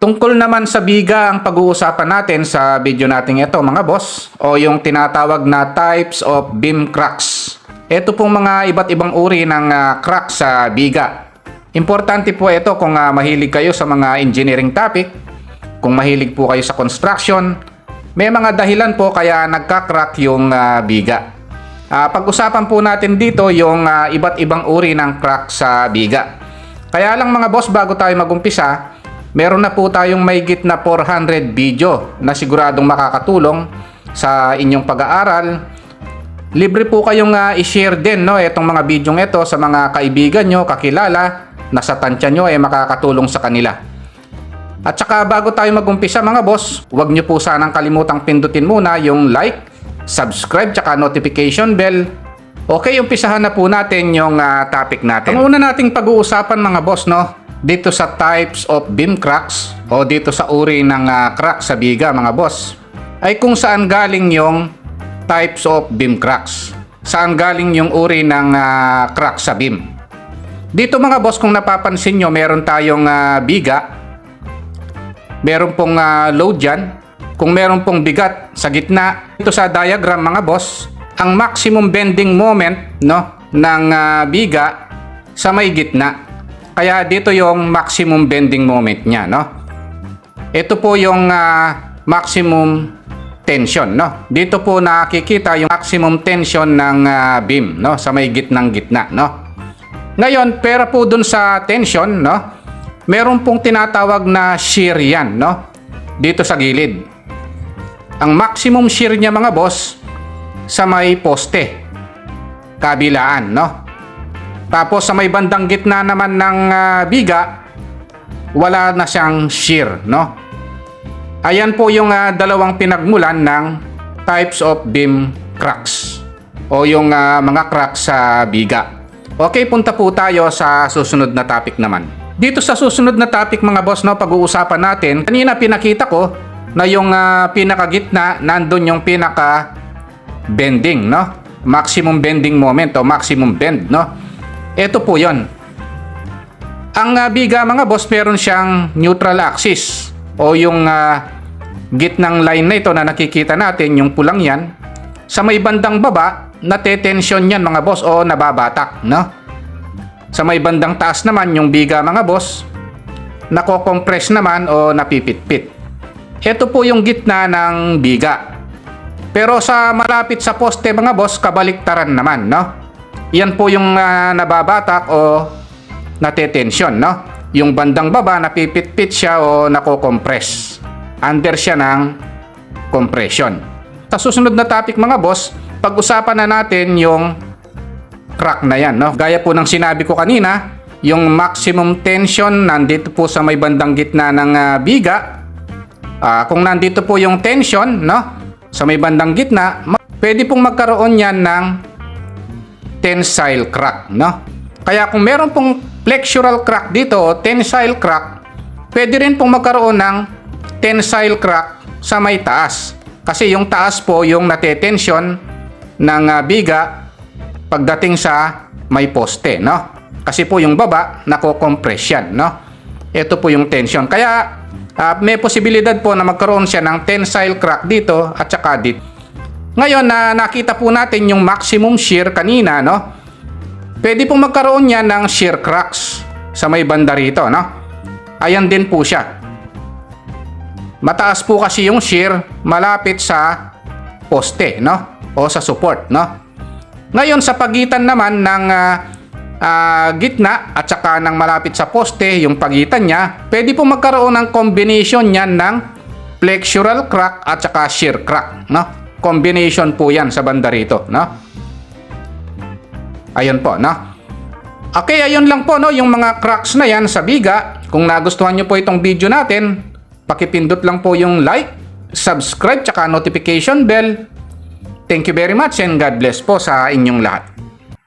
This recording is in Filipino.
Tungkol naman sa biga ang pag-uusapan natin sa video natin ito mga boss, o yung tinatawag na types of beam cracks. Ito pong mga iba't ibang uri ng crack sa biga. Importante po ito kung mahilig kayo sa mga engineering topic, kung mahilig po kayo sa construction, may mga dahilan po kaya nagka-crack yung biga. Pag-usapan po natin dito yung iba't ibang uri ng crack sa biga. Kaya lang mga boss, bago tayo magumpisa, meron na po tayong mahigit na 400 video na siguradong makakatulong sa inyong pag-aaral. Libre po kayong i-share din itong mga video ito sa mga kaibigan nyo, kakilala na sa tansya nyo makakatulong sa kanila. At saka bago tayo magumpisa mga boss, huwag nyo po sanang kalimutang pindutin muna yung like, subscribe, tsaka notification bell. Okay, umpisahan na po natin yung topic natin. Ang una nating pag-uusapan mga boss dito sa types of beam cracks o dito sa uri ng crack sa biga mga boss, ay kung saan galing yung types of beam cracks. Saan galing yung uri ng crack sa beam. Dito mga boss, kung napapansin nyo, meron tayong biga, meron pong load dyan, kung meron pong bigat sa gitna. Ito sa diagram mga boss, ang maximum bending moment ng biga sa may gitna. Kaya dito yung maximum bending moment niya, Ito po yung maximum tension, Dito po nakikita yung maximum tension ng beam, sa may gitnang gitna, Ngayon, pera po dun sa tension, meron pong tinatawag na shear yan, dito sa gilid. Ang maximum shear niya mga boss sa may poste, kabilaan, Tapos sa may bandang gitna naman ng biga, wala na siyang shear, Ayan po yung dalawang pinagmulan ng types of beam cracks o yung mga cracks sa biga. Okay, punta po tayo sa susunod na topic naman. Dito sa susunod na topic mga boss, pag-uusapan natin, kanina pinakita ko na yung pinakagitna, nandun yung pinaka bending, maximum bending moment o maximum bend, Ito po yon. Ang biga mga boss, meron siyang neutral axis o yung gitnang line na ito na nakikita natin, yung pulang yan. Sa may bandang baba, natetensyon yan mga boss o nababatak, Sa may bandang taas naman, yung biga mga boss, nako-compress naman o napipitpit. Ito po yung gitna ng biga. Pero sa malapit sa poste mga boss, kabaliktaran naman, Yan po yung nababatak o natetensyon, Yung bandang baba, napipitpit siya o nako-compress. Under siya ng compression. Sa susunod na topic mga boss, pag-usapan na natin yung crack na yan, Gaya po ng sinabi ko kanina, yung maximum tension nandito po sa may bandang gitna ng biga. Kung nandito po yung tension, sa may bandang gitna, pwede pong magkaroon yan ng tensile crack, Kaya kung meron pong flexural crack dito o tensile crack, pwede rin pong magkaroon ng tensile crack sa may taas. Kasi yung taas po yung natetensyon ng biga pagdating sa may poste, Kasi po yung baba, nako-compress yan, Ito po yung tension. Kaya may posibilidad po na magkaroon siya ng tensile crack dito at saka dito. Ngayon na nakita po natin yung maximum shear kanina, Pwede pong magkaroon niya ng shear cracks sa may banda rito, Ayan din po siya. Mataas po kasi yung shear malapit sa poste, O sa support, Ngayon sa pagitan naman ng gitna at saka ng malapit sa poste, yung pagitan niya, pwede po magkaroon ng combination niyan ng flexural crack at saka shear crack, Combination po yan sa banda rito, Ayun po, Okay, ayun lang po, yung mga cracks na yan sa biga. Kung nagustuhan nyo po itong video natin, pakipindot lang po yung like, subscribe, tsaka notification bell. Thank you very much and God bless po sa inyong lahat.